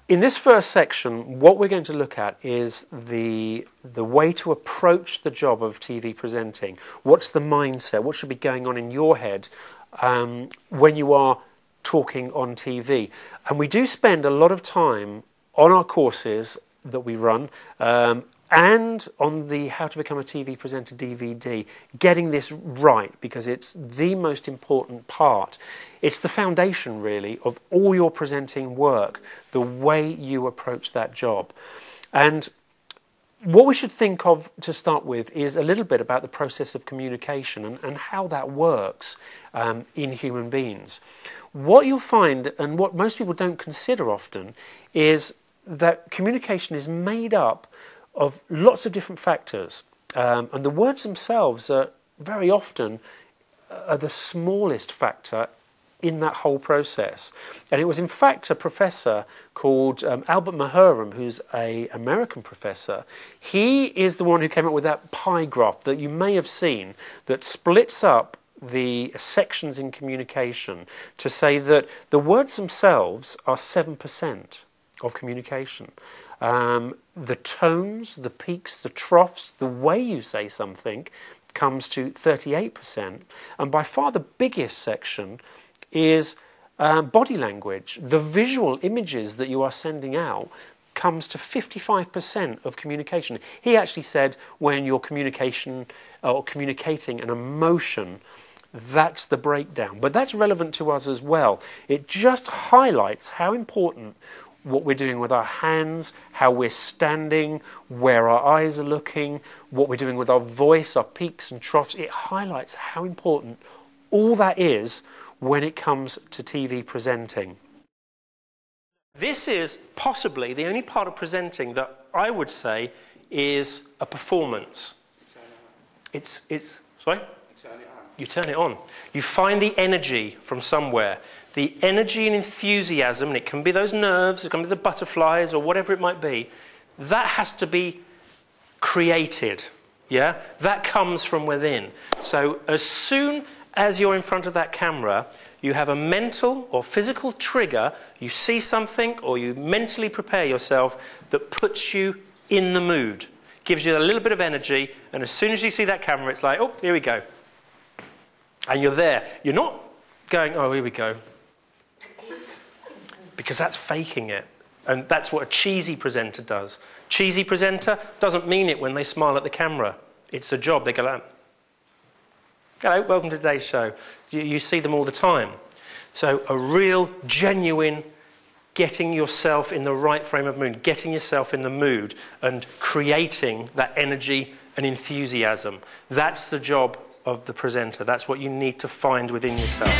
In this first section, what we're going to look at is the way to approach the job of TV presenting. What's the mindset? What should be going on in your head when you are talking on TV? And we do spend a lot of time on our courses that we run and on the How to Become a TV Presenter DVD, getting this right, because it's the most important part. It's the foundation, really, of all your presenting work, the way you approach that job. And what we should think of to start with is a little bit about the process of communication and how that works in human beings. What you'll find, and what most people don't consider often, is that communication is made up of lots of different factors, and the words themselves are very often the smallest factor in that whole process. And it was in fact a professor called Albert Mahuram, who's an American professor. He is the one who came up with that pie graph that you may have seen that splits up the sections in communication to say that the words themselves are 7% of communication. The tones, the peaks, the troughs, the way you say something comes to 38%. And by far the biggest section is body language. The visual images that you are sending out comes to 55% of communication. He actually said when you're communicating an emotion, that's the breakdown. But that's relevant to us as well. It just highlights how important what we're doing with our hands, how we're standing, where our eyes are looking, what we're doing with our voice, our peaks and troughs. It highlights how important all that is when it comes to TV presenting. This is possibly the only part of presenting that I would say is a performance. Sorry? You turn it on. You find the energy from somewhere. The energy and enthusiasm, and it can be those nerves, it can be the butterflies or whatever it might be, that has to be created. Yeah? That comes from within. So as soon as you're in front of that camera, you have a mental or physical trigger, you see something or you mentally prepare yourself that puts you in the mood, gives you a little bit of energy, and as soon as you see that camera, it's like, oh, here we go. And you're there. You're not going, oh, here we go. Because that's faking it. And that's what a cheesy presenter does. Cheesy presenter doesn't mean it when they smile at the camera. It's a job. They go like, hello, welcome to today's show. You see them all the time. So a real, genuine, getting yourself in the right frame of mood, getting yourself in the mood and creating that energy and enthusiasm. That's the job of the presenter. That's what you need to find within yourself.